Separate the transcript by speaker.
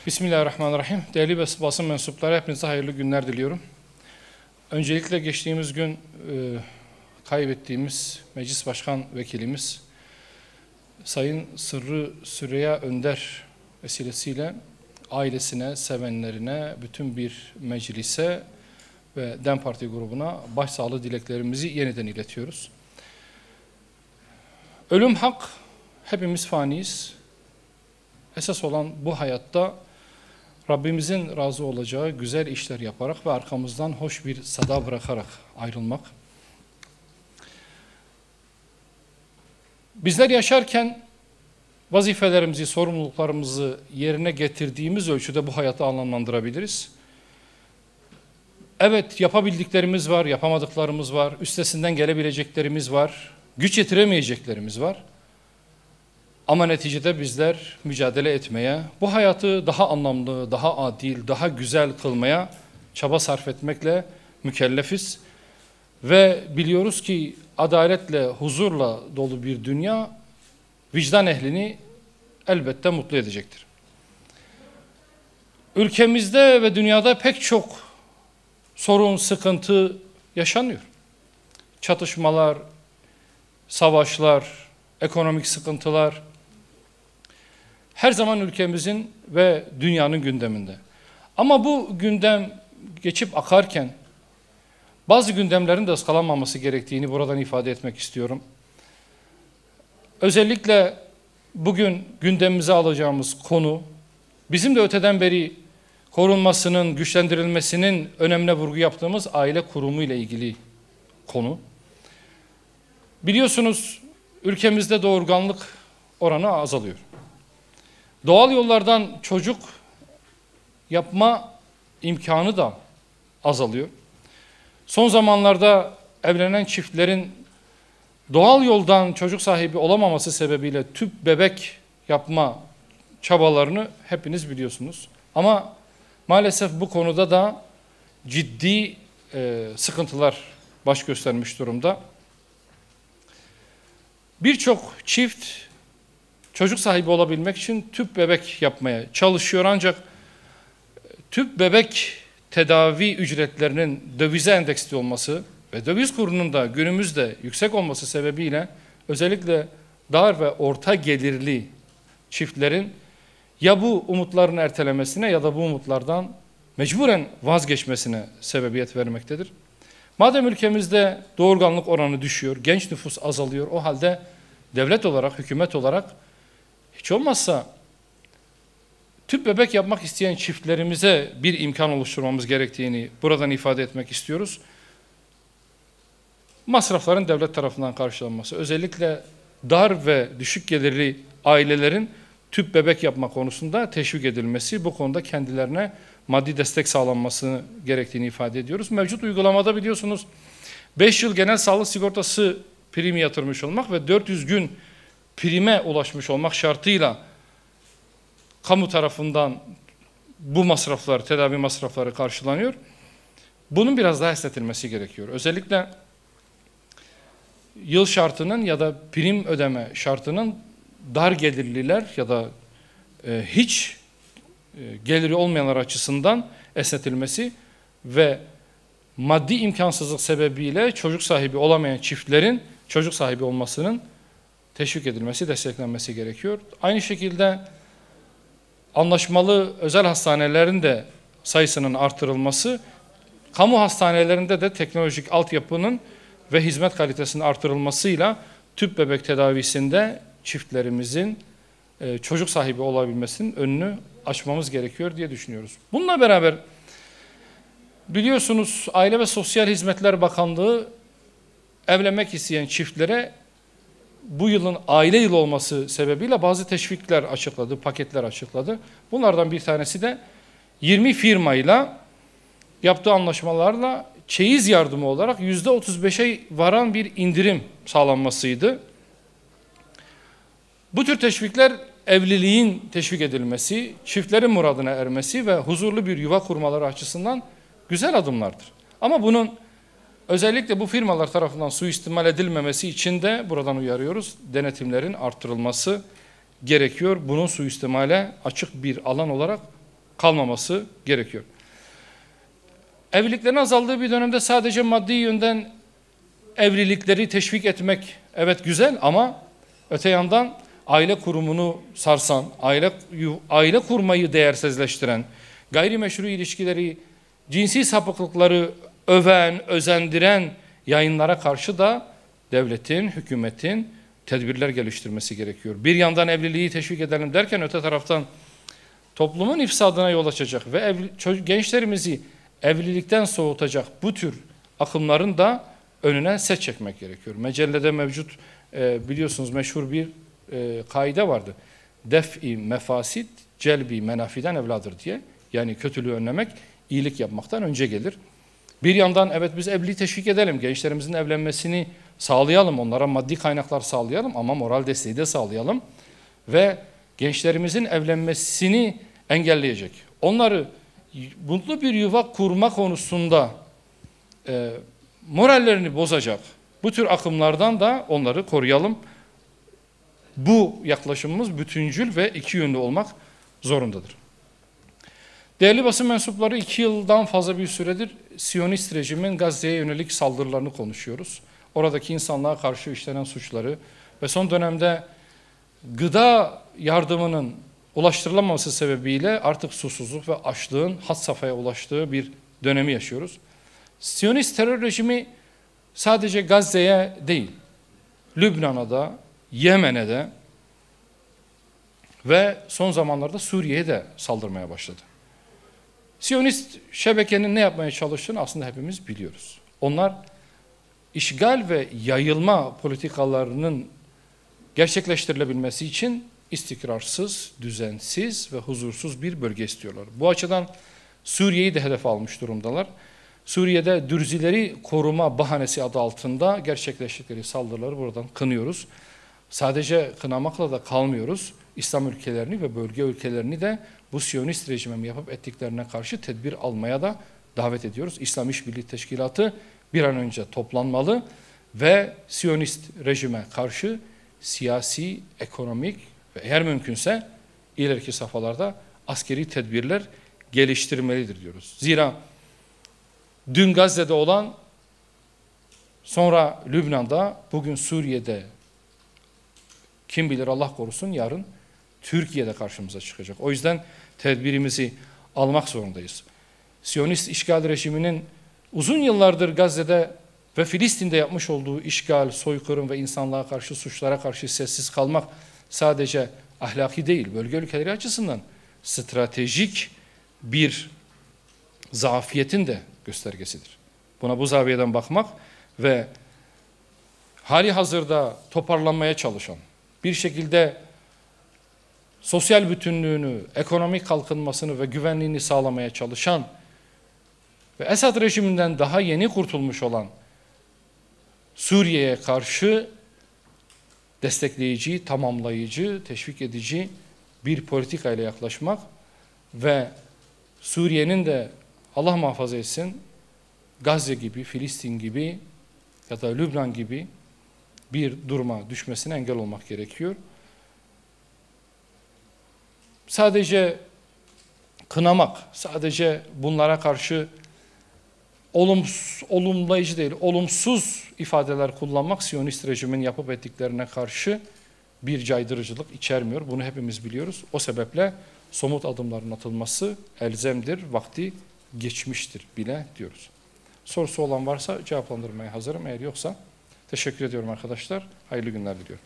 Speaker 1: Bismillahirrahmanirrahim. Değerli basın mensupları, hepinize hayırlı günler diliyorum. Öncelikle geçtiğimiz gün kaybettiğimiz Meclis Başkan Vekilimiz Sayın Sırrı Süreyya Önder vesilesiyle ailesine, sevenlerine, bütün bir meclise ve DEM Parti grubuna başsağlığı dileklerimizi yeniden iletiyoruz. Ölüm hak, hepimiz faniyiz. Esas olan bu hayatta Rabbimizin razı olacağı güzel işler yaparak ve arkamızdan hoş bir sada bırakarak ayrılmak. Bizler yaşarken vazifelerimizi, sorumluluklarımızı yerine getirdiğimiz ölçüde bu hayatı anlamlandırabiliriz. Evet, yapabildiklerimiz var, yapamadıklarımız var, üstesinden gelebileceklerimiz var, güç yetiremeyeceklerimiz var. Ama neticede bizler mücadele etmeye, bu hayatı daha anlamlı, daha adil, daha güzel kılmaya çaba sarf etmekle mükellefiz. Ve biliyoruz ki adaletle, huzurla dolu bir dünya vicdan ehlini elbette mutlu edecektir. Ülkemizde ve dünyada pek çok sorun, sıkıntı yaşanıyor. Çatışmalar, savaşlar, ekonomik sıkıntılar her zaman ülkemizin ve dünyanın gündeminde. Ama bu gündem geçip akarken bazı gündemlerin de ıskalanmaması gerektiğini buradan ifade etmek istiyorum. Özellikle bugün gündemimize alacağımız konu bizim de öteden beri korunmasının, güçlendirilmesinin önemine vurgu yaptığımız aile kurumu ile ilgili konu. Biliyorsunuz ülkemizde doğurganlık oranı azalıyor. Doğal yollardan çocuk yapma imkanı da azalıyor. Son zamanlarda evlenen çiftlerin doğal yoldan çocuk sahibi olamaması sebebiyle tüp bebek yapma çabalarını hepiniz biliyorsunuz. Ama maalesef bu konuda da ciddi sıkıntılar baş göstermiş durumda. Birçok çift çocuk sahibi olabilmek için tüp bebek yapmaya çalışıyor, ancak tüp bebek tedavi ücretlerinin dövize endeksli olması ve döviz kurunun da günümüzde yüksek olması sebebiyle özellikle dar ve orta gelirli çiftlerin ya bu umutlarını ertelemesine ya da bu umutlardan mecburen vazgeçmesine sebebiyet vermektedir. Madem ülkemizde doğurganlık oranı düşüyor, genç nüfus azalıyor, o halde devlet olarak, hükümet olarak hiç olmazsa tüp bebek yapmak isteyen çiftlerimize bir imkan oluşturmamız gerektiğini buradan ifade etmek istiyoruz. Masrafların devlet tarafından karşılanması, özellikle dar ve düşük gelirli ailelerin tüp bebek yapma konusunda teşvik edilmesi, bu konuda kendilerine maddi destek sağlanması gerektiğini ifade ediyoruz. Mevcut uygulamada biliyorsunuz 5 yıl genel sağlık sigortası primi yatırmış olmak ve 400 gün prime ulaşmış olmak şartıyla kamu tarafından bu masraflar, tedavi masrafları karşılanıyor. Bunun biraz daha esnetilmesi gerekiyor. Özellikle yıl şartının ya da prim ödeme şartının dar gelirliler ya da hiç geliri olmayanlar açısından esnetilmesi ve maddi imkansızlık sebebiyle çocuk sahibi olamayan çiftlerin çocuk sahibi olmasının teşvik edilmesi, desteklenmesi gerekiyor. Aynı şekilde anlaşmalı özel hastanelerin de sayısının artırılması, kamu hastanelerinde de teknolojik altyapının ve hizmet kalitesinin artırılmasıyla tüp bebek tedavisinde çiftlerimizin çocuk sahibi olabilmesinin önünü açmamız gerekiyor diye düşünüyoruz. Bununla beraber biliyorsunuz Aile ve Sosyal Hizmetler Bakanlığı evlenmek isteyen çiftlere bu yılın aile yılı olması sebebiyle bazı teşvikler açıkladı, paketler açıkladı. Bunlardan bir tanesi de 20 firmayla yaptığı anlaşmalarla çeyiz yardımı olarak %35'e varan bir indirim sağlanmasıydı. Bu tür teşvikler evliliğin teşvik edilmesi, çiftlerin muradına ermesi ve huzurlu bir yuva kurmaları açısından güzel adımlardır. Ama bunun özellikle bu firmalar tarafından suistimal edilmemesi için de buradan uyarıyoruz. Denetimlerin artırılması gerekiyor. Bunun suistimale açık bir alan olarak kalmaması gerekiyor. Evliliklerin azaldığı bir dönemde sadece maddi yönden evlilikleri teşvik etmek evet güzel, ama öte yandan aile kurumunu sarsan, aile kurmayı değersizleştiren, gayrimeşru ilişkileri, cinsi sapıklıkları öven, özendiren yayınlara karşı da devletin, hükümetin tedbirler geliştirmesi gerekiyor. Bir yandan evliliği teşvik edelim derken öte taraftan toplumun ifsadına yol açacak ve gençlerimizi evlilikten soğutacak bu tür akımların da önüne set çekmek gerekiyor. Mecellede mevcut biliyorsunuz meşhur bir kaide vardı. Def-i mefasit celbi menafiden evladır diye. Yani kötülüğü önlemek iyilik yapmaktan önce gelir. Bir yandan evet biz evliliği teşvik edelim, gençlerimizin evlenmesini sağlayalım, onlara maddi kaynaklar sağlayalım ama moral desteği de sağlayalım ve gençlerimizin evlenmesini engelleyecek, onları mutlu bir yuva kurma konusunda morallerini bozacak bu tür akımlardan da onları koruyalım. Bu yaklaşımımız bütüncül ve iki yönlü olmak zorundadır. Değerli basın mensupları, 2 yıldan fazla bir süredir Siyonist rejimin Gazze'ye yönelik saldırılarını konuşuyoruz. Oradaki insanlığa karşı işlenen suçları ve son dönemde gıda yardımının ulaştırılamaması sebebiyle artık susuzluk ve açlığın had safhaya ulaştığı bir dönemi yaşıyoruz. Siyonist terör rejimi sadece Gazze'ye değil, Lübnan'a da, Yemen'e de ve son zamanlarda Suriye'ye de saldırmaya başladı. Siyonist şebekenin ne yapmaya çalıştığını aslında hepimiz biliyoruz. Onlar işgal ve yayılma politikalarının gerçekleştirilebilmesi için istikrarsız, düzensiz ve huzursuz bir bölge istiyorlar. Bu açıdan Suriye'yi de hedef almış durumdalar. Suriye'de Dürzileri koruma bahanesi adı altında gerçekleştikleri saldırıları buradan kınıyoruz. Sadece kınamakla da kalmıyoruz. İslam ülkelerini ve bölge ülkelerini de bu Siyonist rejime yapıp ettiklerine karşı tedbir almaya da davet ediyoruz. İslam İşbirliği Teşkilatı bir an önce toplanmalı ve Siyonist rejime karşı siyasi, ekonomik ve eğer mümkünse ileriki safhalarda askeri tedbirler geliştirmelidir diyoruz. Zira dün Gazze'de olan, sonra Lübnan'da, bugün Suriye'de, kim bilir Allah korusun yarın Türkiye'de karşımıza çıkacak. O yüzden tedbirimizi almak zorundayız. Siyonist işgal rejiminin uzun yıllardır Gazze'de ve Filistin'de yapmış olduğu işgal, soykırım ve insanlığa karşı suçlara karşı sessiz kalmak sadece ahlaki değil, bölge ülkeleri açısından stratejik bir zafiyetin de göstergesidir. Buna bu zaviyeden bakmak ve hali hazırda toparlanmaya çalışan, bir şekilde sosyal bütünlüğünü, ekonomik kalkınmasını ve güvenliğini sağlamaya çalışan ve Esad rejiminden daha yeni kurtulmuş olan Suriye'ye karşı destekleyici, tamamlayıcı, teşvik edici bir politikayla yaklaşmak ve Suriye'nin de Allah muhafaza etsin Gazze gibi, Filistin gibi ya da Lübnan gibi bir duruma düşmesine engel olmak gerekiyor. Sadece kınamak, sadece bunlara karşı olumlayıcı değil, olumsuz ifadeler kullanmak Siyonist rejimin yapıp ettiklerine karşı bir caydırıcılık içermiyor. Bunu hepimiz biliyoruz. O sebeple somut adımların atılması elzemdir, vakti geçmiştir bile diyoruz. Sorusu olan varsa cevaplandırmaya hazırım. Eğer yoksa teşekkür ediyorum arkadaşlar. Hayırlı günler diliyorum.